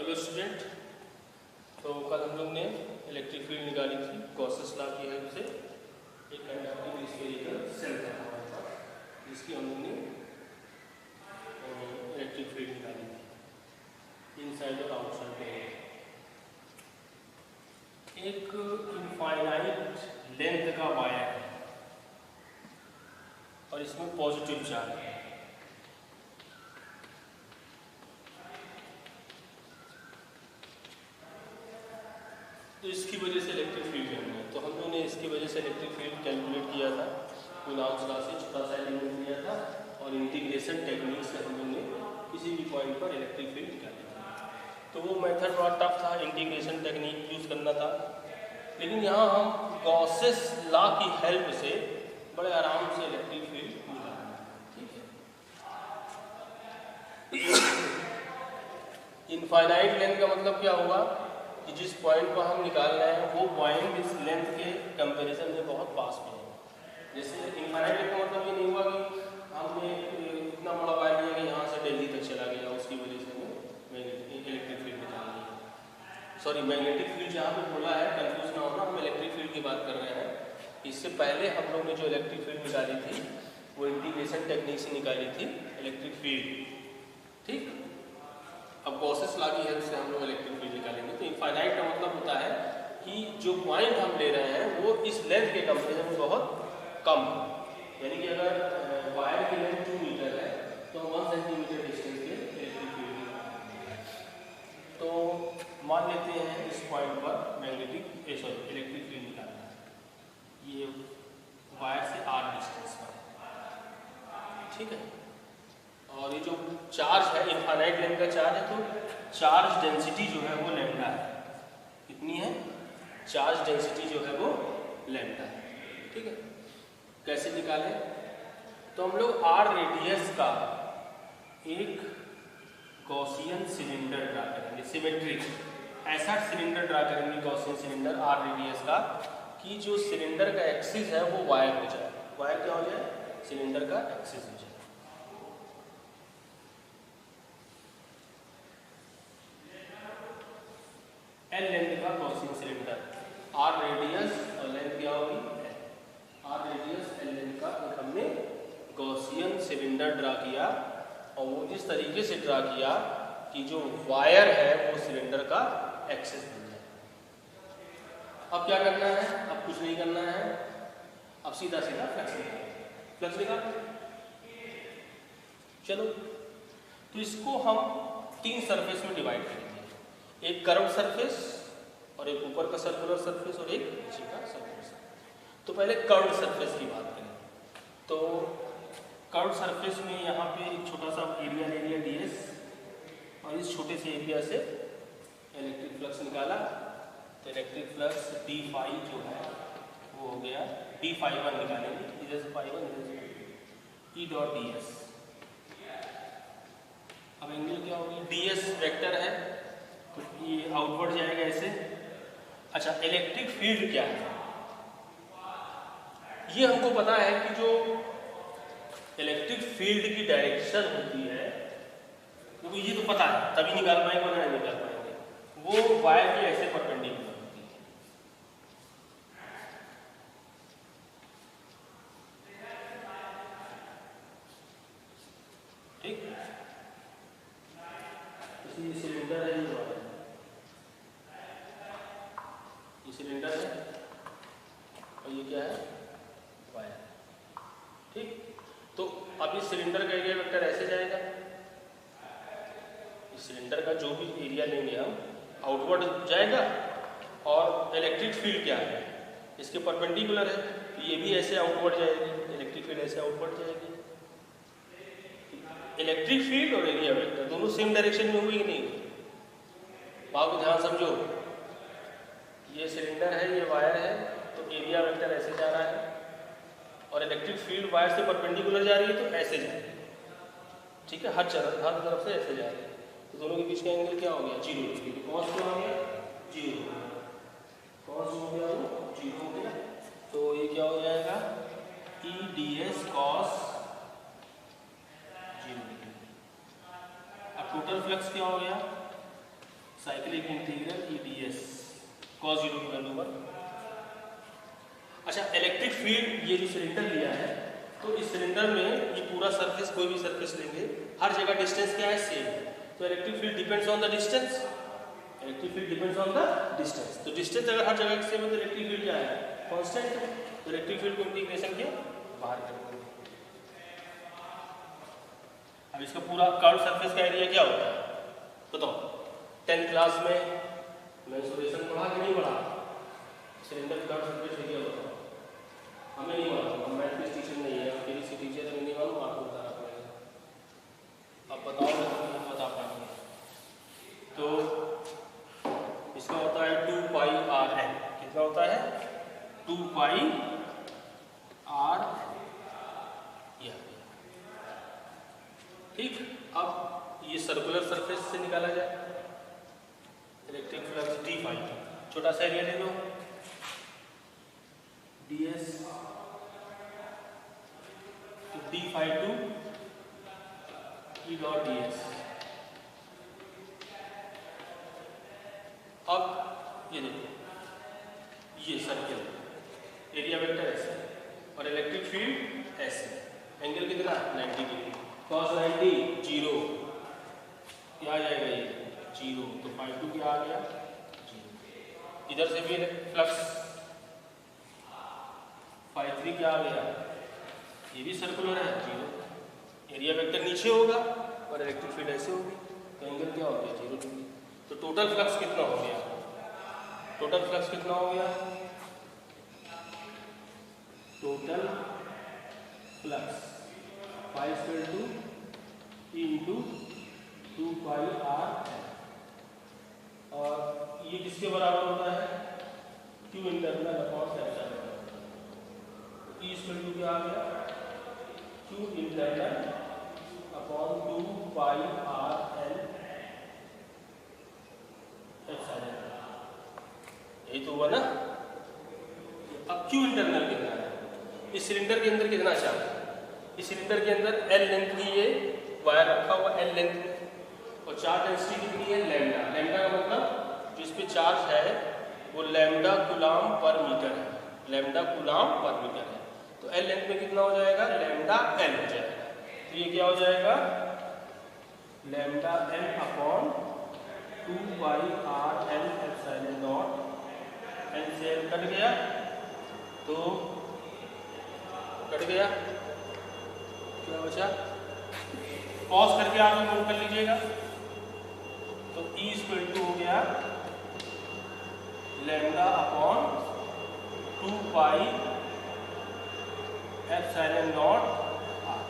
Hello student, तो कल हम लोग ने इलेक्ट्रिक फील्ड निकाली थी गॉसेस लॉ की हेल्प से। एक कंडक्टिंग स्फेरिकल सेल था हमारे पास, जिसकी हम लोग ने इलेक्ट्रिक फील्ड निकाली थी इनसाइड और आउटसाइड। एक इनफाइनाइट लेंथ का वायर है और इसमें पॉजिटिव चार्ज है। तो इसकी वजह से इलेक्ट्रिक फील्ड करना है, तो हम लोगों ने इसकी वजह से इलेक्ट्रिक फील्ड कैलकुलेट किया था। कूलॉम्स लॉ से छोटा सा एलिमेंट लिया था और इंटीग्रेशन टेक्निक से हम लोग ने किसी भी पॉइंट पर इलेक्ट्रिक फील्ड निकाली थी। तो वो मेथड बड़ा टफ था, इंटीग्रेशन टेक्निक यूज़ करना था, लेकिन यहाँ हम गॉसेस लॉ की हेल्प से बड़े आराम से इलेक्ट्रिक फील्ड निकालेंगे। ठीक है। इनफाइनाइट लेंथ का मतलब क्या हुआ कि जिस पॉइंट पर हम निकाल रहे हैं वो पॉइंट इस लेंथ के कंपैरिजन में बहुत पास में है। जैसे इनफाइनाइट लेंथ का मतलब ये नहीं हुआ कि हमने इतना बड़ा वायर लिया कि यहाँ से दिल्ली तक चला गया, उसकी वजह से हमें इलेक्ट्रिक फील्ड निकालनी है। सॉरी, मैग्नेटिक फील्ड जहाँ पे बोला है, कंफ्यूज ना होना, हम इलेक्ट्रिक फील्ड की बात कर रहे हैं। इससे पहले हम लोग ने जो इलेक्ट्रिक फील्ड निकाली थी वो इंटीग्रेशन टेक्निक से निकाली थी इलेक्ट्रिक फील्ड। ठीक, अब गॉसेस लॉ की हेल्प से हम लोग इलेक्ट्रिक फील्ड निकालेंगे। तो इनफाइनाइट का मतलब होता है कि जो पॉइंट हम ले रहे हैं वो इस लेंथ के कंपैरिजन में बहुत कम है। यानी कि अगर वायर की लेंथ 2 मीटर है तो हम 1 सेंटीमीटर डिस्टेंस पे इलेक्ट्रिक फील्ड निकालेंगे। तो मान लेते हैं इस पॉइंट पर इलेक्ट्रिक फील्ड निकालना है, ये वायर से r डिस्टेंस पर है। ठीक है, और ये जो चार्ज है, इनफाइनाइट लेंथ का चार्ज है, तो चार्ज डेंसिटी जो है वो लैम्डा है। कितनी है? चार्ज डेंसिटी जो है वो लैम्डा है। ठीक है, कैसे निकालें? तो हम लोग r रेडियस का एक गॉसियन सिलेंडर ड्रा करेंगे, सिमेट्रिक ऐसा सिलेंडर ड्रा करेंगे, गॉसियन सिलेंडर r रेडियस का, कि जो सिलेंडर का एक्सिस है वो वायर हो जाए। वायर क्या हो जाए? सिलेंडर का एक्सिस हो जाए। एल लेंथ का गॉसियन सिलेंडर, आर रेडियस और लेंथ क्या होगी? आर रेडियस एल लेंथ का एक हमने गॉसियन सिलेंडर ड्रा किया, और वो इस तरीके से ड्रा किया कि जो वायर है वो सिलेंडर का एक्सिस बन जाए। अब क्या करना है? अब कुछ नहीं करना है, अब सीधा सीधा फ्लक्स निकाल। फ्लक्स निकाल, चलो। तो इसको हम 3 सरफेस में डिवाइड करेंगे, एक कर्व सरफेस और एक ऊपर का सर्कुलर सरफेस और एक नीचे का सर्कुलर सरफेस। तो पहले कर्व सरफेस की बात करें। तो कर्व सरफेस में यहाँ पे एक छोटा सा एरिया ले लिया ds, और इस छोटे से एरिया से इलेक्ट्रिक फ्लक्स निकाला। तो इलेक्ट्रिक फ्लक्स d फाई जो है वो हो गया d फाई 1 निकालेंगे, इधर से फाई 1 इधर से e डॉट ds। अब एंगल क्या होगी? ds वेक्टर है तो ये आउटवर्ड जाएगा ऐसे। अच्छा, इलेक्ट्रिक फील्ड क्या है? ये हमको पता है कि जो इलेक्ट्रिक फील्ड की डायरेक्शन होती है, क्योंकि ये तो पता है, तभी निकाल पाएंगे वरना नहीं निकाल पाएंगे। वो वायर के ऐसे परपेंडिकुलर होती है। ठीक, ये सिलेंडर है, ये सिलेंडर है और ये क्या है? वायर। ठीक, तो अब इस सिलेंडर का एरिया वेक्टर ऐसे जाएगा। इस सिलेंडर का जो भी एरिया लेंगे हम, आउटवर्ड जाएगा, और इलेक्ट्रिक फील्ड क्या है? इसके परपेंडिकुलर है, तो ये भी ऐसे आउटवर्ड जाएगी, इलेक्ट्रिक फील्ड ऐसे आउटवर्ड जाएगी। इलेक्ट्रिक फील्ड और एरिया वेक्टर दोनों सेम डायरेक्शन में हुई कि नहीं? बात को ध्यान समझो। ये सिलेंडर है, ये वायर है, तो एरिया वेक्टर ऐसे जा रहा है, और इलेक्ट्रिक फील्ड वायर से परपेंडिकुलर जा रही है तो ऐसे जा रही है। ठीक है, हर तरफ से ऐसे जा रही है। तो दोनों के बीच का एंगल क्या हो गया? 0 डिग्री। कॉस क्या हो गया? 0। कॉस हो गया वो 0 हो गया, तो ये क्या हो जाएगा? e ds cos 0 degree. अब टोटल फ्लक्स क्या हो गया? साइक्लिक इंटीग्रल EDS cos 0 की वैल्यू 1। अच्छा, इलेक्ट्रिक फील्ड ये जो सिलेंडर लिया है, तो इस सिलेंडर में ये पूरा सरफेस, कोई भी सरफेस लेंगे, हर जगह डिस्टेंस क्या है, सेम। तो electric field depends on the distance. Electric field depends on the distance. तो डिस्टेंस अगर हर जगह सेम है तो इलेक्ट्रिक फील्ड क्या है, कांस्टेंट है। तो इलेक्ट्रिक फील्ड को इंटीग्रेशन के बाहर कर देंगे। अब इसका पूरा कर्व सरफेस का एरिया क्या होता है बताओ। 10th क्लास में मेंसुरेशन पढ़ा कि नहीं पढ़ा? सिलेंडर कर्व सरफेस एरिया होता है, हमें नहीं मालूम, हम मैथमेटिक्स टीचर नहीं है, हम केमिस्ट्री टीचर है, नहीं मालूम, आपको बताना पड़ेगा। अब बताओ तो हम बता पाएंगे। तो इसका होता है 2 पाई RN। कितना होता है? 2 पाई R। ठीक। अब ये सर्कुलर सरफेस से निकाला जाए इलेक्ट्रिक फ्लक्स d फाई। छोटा सा एरिया ले लो, ds d phi two e dot ds। अब ये देखो, ये सर्कल एरिया वेक्टर ऐसे और इलेक्ट्रिक फील्ड ऐसे। एंगल कितना? 90 डिग्री। cos 90 0, क्या आ जाएगा ये 0। तो फाई टू क्या आ गया 0। इधर से भी फ्लक्स फाई 3 क्या आ गया, ये भी सर्कुलर है 0। एरिया वेक्टर नीचे होगा और इलेक्ट्रिक फील्ड ऐसे होगी, तो एंगल क्या हो गया 0 डिग्री। तो टोटल फ्लक्स कितना हो गया? टोटल फ्लक्स कितना हो गया? Total flux phi square two into 2 pi R। और ये किसके बराबर होता है? Q internal upon epsilon. E square two क्या आ गया? Q internal upon 2 pi RN epsilon. यही तो हुआ ना। अब Q इंटरनल कितना है? इस सिलेंडर के अंदर कितना चार्ज? इस सिलेंडर के अंदर L लेंथ की ये वायर रखा हुआ L लेंथ में, और चार्ज डेंसिटी कितनी है? लैम्डा। लैम्डा का मतलब जिस पे चार्ज है वो लैम्डा कूलम पर मीटर है। लैम्डा कूलम पर मीटर है। तो L लेंथ में कितना हो जाएगा? लैम्डा L हो जाएगा। तो ये क्या हो जाएगा? Lambda L upon 2 pi RN epsilon not. L से L कट गया तो कट गया, क्या बचा? पॉज करके आप नोट कर लीजिएगा। तो E इक्वल टू हो गया lambda upon 2 pi epsilon not R।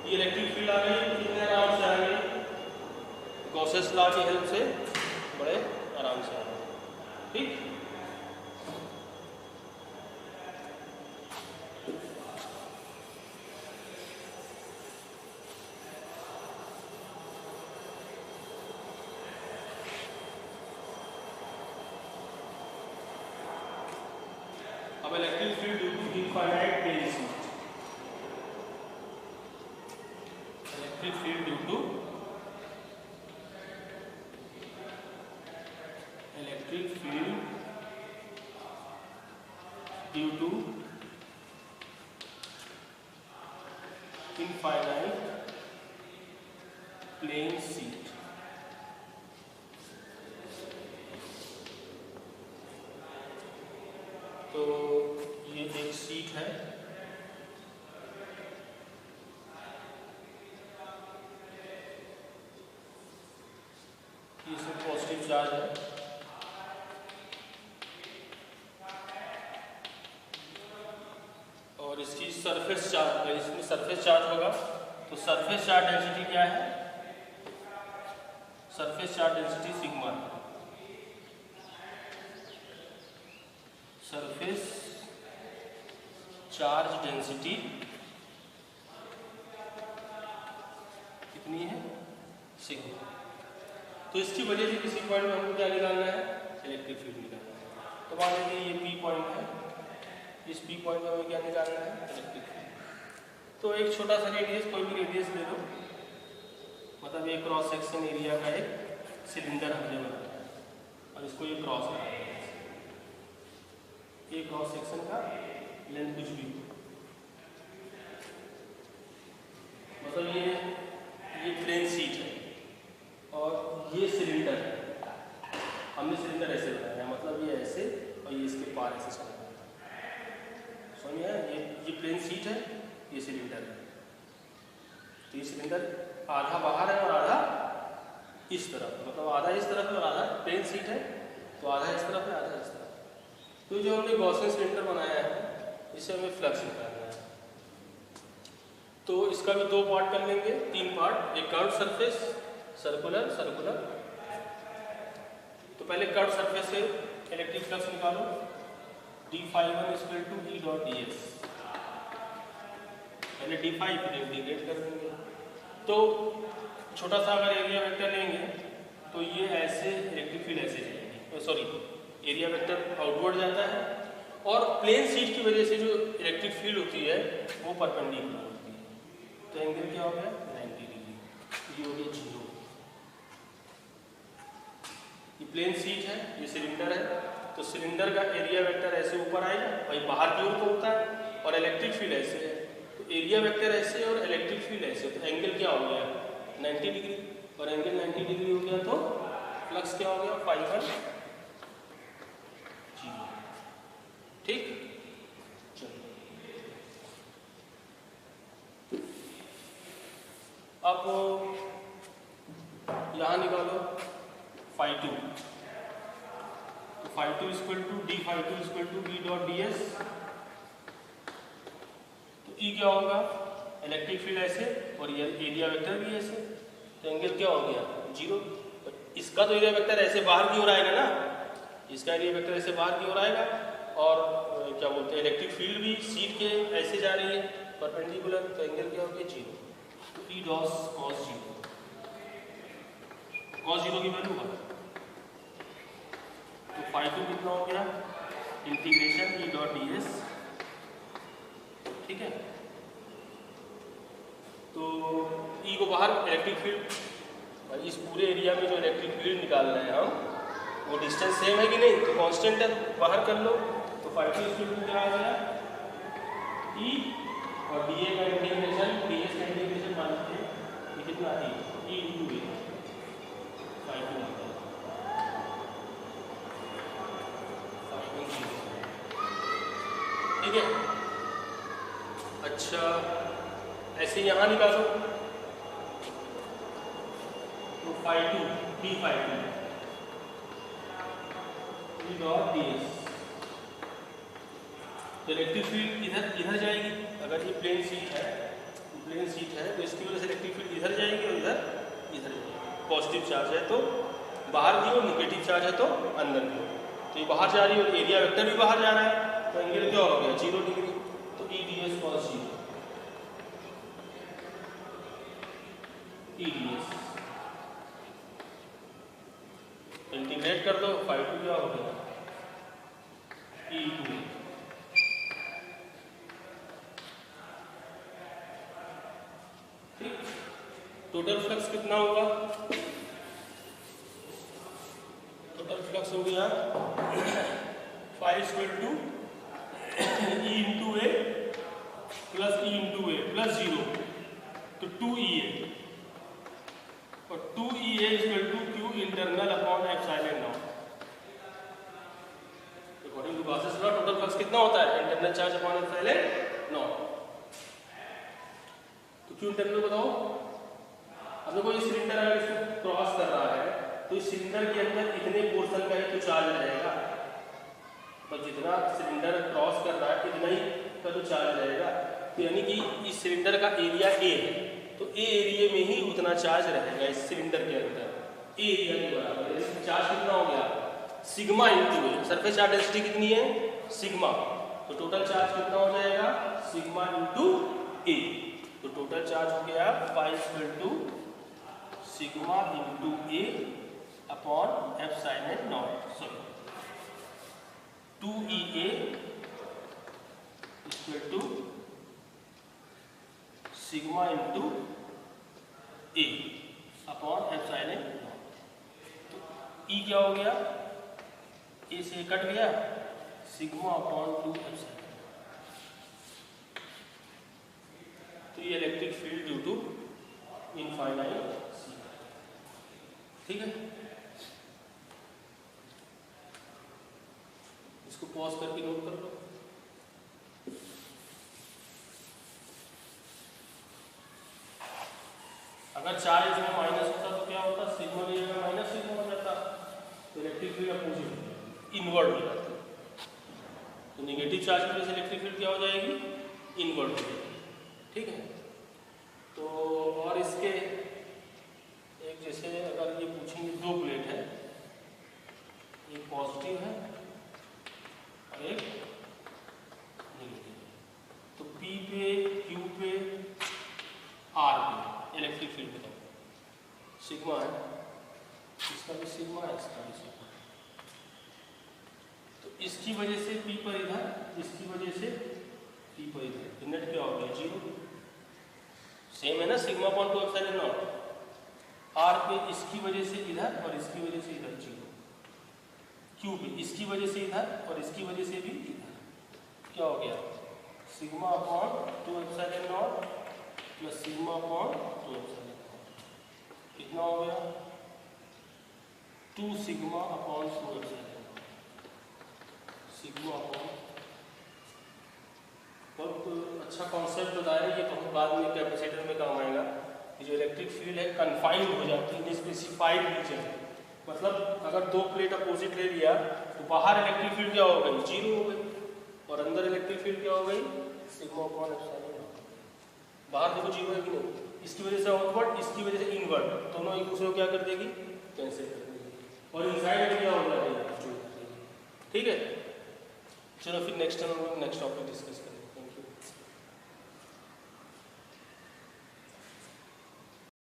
ये इलेक्ट्रिक फील्ड आ गई, कितने आराम से आ गई? गॉसेस लॉ की हेल्प से बड़े आराम से आ गई। ठीक। अब electric field due to infinite plane sheet. Electric field due to electric field due to infinite plane sheet. तो ये एक शीट है, इसमें पॉजिटिव चार्ज है, और इसकी सरफेस चार्ज, इसमें सरफेस चार्ज होगा। तो सरफेस चार्ज डेंसिटी क्या है? Surface charge density sigma. Surface charge density कितनी है? सिग्मा। तो इसकी वजह से किसी पॉइंट में हमको क्या निकालना है? इलेक्ट्रिक फील्ड निकालना है। तो मान लीजिए ये P पॉइंट है, इस P पॉइंट में हमें क्या निकालना है? Electric field. तो एक छोटा सा रेडियस, कोई भी रेडियस ले लो, मतलब ये क्रॉस सेक्शन एरिया का एक सिलेंडर हमने बनाया है और इसको ये क्रॉस करा है, ये क्रॉस सेक्शन का लेंथ कुछ भी, मतलब ये प्लेन शीट है और ये सिलेंडर है। हमने सिलेंडर ऐसे बनाया है, मतलब ये ऐसे और ये इसके पार ऐसे चला जाता है। समझ में आया? ये प्लेन शीट है, ये सिलेंडर है। तो ये सिलेंडर आधा बाहर है और आधा इस तरफ, मतलब आधा इस तरफ है और आधा प्लेन शीट है, तो आधा इस तरफ है आधा इस तरफ। तो जो हमने गॉसियन सिलेंडर बनाया है इससे हमें फ्लक्स निकालना है, तो इसका भी दो पार्ट कर लेंगे, तीन पार्ट। एक कर्व सरफेस, सर्कुलर, सर्कुलर। तो पहले कर्व सरफेस से इलेक्ट्रिक फ्लक्स निकालो, d∅1 = E डॉट ds। पहले d∅ फिर इंटीग्रेट कर देंगे। तो छोटा सा अगर एरिया वेक्टर लेंगे तो ये ऐसे इलेक्ट्रिक फील्ड ऐसे जाएगी, सॉरी एरिया वेक्टर आउटवर्ड जाता है और प्लेन शीट की वजह से जो इलेक्ट्रिक फील्ड होती है वो परपेंडिकुलर होती है। तो एंगल क्या हो गया 90 डिग्री, ये हो गया 0। ये प्लेन शीट है, ये सिलेंडर है, तो सिलेंडर का एरिया वेक्टर ऐसे ऊपर आएगा, भाई बाहर की ओर को होता है और इलेक्ट्रिक फील्ड ऐसे है, तो एरिया वेक्टर ऐसे और इलेक्ट्रिक फील्ड ऐसे, तो एंगल क्या हो गया 90 डिग्री, और एंगल 90 डिग्री हो गया तो फ्लक्स क्या हो गया ∅1 0। ठीक, चलो अब यहां निकालो ∅2। तो ∅2 = d∅2 = E डॉट ds। तो E क्या होगा इलेक्ट्रिक फील्ड ऐसे और ये एरिया वेक्टर भी ऐसे, तो एंगल क्या हो गया 0। इसका तो एरिया वेक्टर ऐसे बाहर की ओर आएगा ना, इसका एरिया वेक्टर ऐसे बाहर की ओर आएगा और क्या बोलते हैं इलेक्ट्रिक फील्ड भी शीट के ऐसे जा रही है परपेंडिकुलर, तो एंगल क्या हो गया 0। तो E डॉस cos 0, cos 0 की वैल्यू है, तो ∅2 कितना हो गया इंटीग्रेशन E डॉट ds। ठीक है, तो E को बाहर इलेक्ट्रिक फील्ड, इस पूरे एरिया में जो इलेक्ट्रिक फील्ड निकाल रहे हैं हम वो डिस्टेंस सेम है कि नहीं, तो कांस्टेंट है, बाहर कर लो। तो ∅2 = क्या आ गया E और dA का इंटीग्रेशन ds का इंटीग्रेशन मानते हैं, ये कितना E × A ∅2 आता है। ठीक है, अच्छा ऐसे यहाँ निकालो, तो ∅2 d∅2 E डॉट ds। तो इलेक्ट्रिक फील्ड इधर जाएगी, अगर ये प्लेन शीट है तो इसकी वजह से इलेक्ट्रिक फील्ड इधर जाएगी और इधर जाएगी। पॉजिटिव चार्ज है तो बाहर की ओर, निगेटिव चार्ज है तो अंदर की ओर, तो ये बाहर जा रही है और एरिया वेक्टर भी बाहर जा रहा है, तो एंगल क्या हो गया 0 डिग्री। तो E ds cos 0, E ds integrate कर दो, ∅2 क्या हो गया E × A। ठीक, टोटल फ्लक्स कितना होगा, टोटल फ्लक्स हो गया ∅ = E × A plus E × A plus 0, तो 2EA, और 2EA = Q internal upon epsilon naught. According to Gauss's law total flux कितना होता है internal charge upon epsilon naught. तो Q इंटरनल बताओ, अब देखो ये सिलेंडर अगर इसको क्रॉस कर रहा है तो इस सिलेंडर के अंदर इतने पोर्शन का ही तो चार्ज रहेगा, तो जितना सिलेंडर क्रॉस कर रहा है इतना ही का तो चार्ज रहेगा, तो यानी कि इस सिलेंडर का एरिया A है, तो A एरिया में ही उतना चार्ज रहेगा इस सिलेंडर के अंदर, A एरिया के बराबर। चार्ज कितना हो गया sigma × A, surface charge density कितनी है सिग्मा, तो टोटल चार्ज कितना हो जाएगा सिग्मा × A। तो टोटल चार्ज हो गया ∅ = sigma × A upon epsilon not, sorry 2EA = sigma × A। Upon epsilon naught. तो ई क्या हो गया, ए से कट गया, सिग्मा अपॉन 2 एप्सिलॉन। तो ये electric field due to infinite sheet, ठीक है। इसको पॉज करके नोट कर लो। अगर चार्ज जो माइनस होता तो क्या होता, सिग्मा की जगह माइनस सिग्मा हो जाता, तो इलेक्ट्रिक फील्ड अपोजिट इनवर्ट हो जाती। तो नेगेटिव चार्ज की वजह से इलेक्ट्रिक फील्ड क्या हो जाएगी, इनवर्ट हो जाएगी, ठीक है। तो और इसके एक जैसे अगर ये पूछेंगे दो प्लेट है, एक पॉजिटिव है और एक नेगेटिव, तो P पे, Q पे, R पे इलेक्ट्रिक फील्ड बताओ। सिग्मा है, इसका भी सिग्मा है, इसका भी सिग्मा। तो इसकी वजह से P पर इधर, इसकी वजह से P पर इधर, तो नेट क्या हो गया, 0। सेम है ना, sigma upon 2 epsilon not. R पे इसकी वजह से इधर और इसकी वजह से इधर 0। Q पे इसकी वजह से इधर और इसकी वजह से भी इधर, क्या हो गया, sigma upon 2 epsilon not plus sigma upon 2 epsilon not. कितना हो गया, 2 sigma upon 2 epsilon not. Sigma upon, बहुत अच्छा कॉन्सेप्ट बताया, ये तो बाद में कैपेसिटर में काम आएगा। जो इलेक्ट्रिक फील्ड है कन्फाइंड हो जाती है स्पेसिफाइड रीजन, मतलब अगर दो प्लेट अपोजिट ले लिया तो बाहर इलेक्ट्रिक फील्ड क्या हो गई, 0 हो गई, और अंदर इलेक्ट्रिक फील्ड क्या हो गई, सिग्मा अपॉन एप्सिलॉन नॉट। बाहर देखो 0 है कि नहीं, इसकी वजह से आउटवर्ड, इसकी वजह से इनवर्ड, दोनों एक दूसरे को क्या कर देगी, कैंसिल कर देगी, और इनसाइड क्या हो जाएगी, ठीक है। चलो फिर नेक्स्ट टाइम हम लोग नेक्स्ट टॉपिक डिस्कस करेंगे।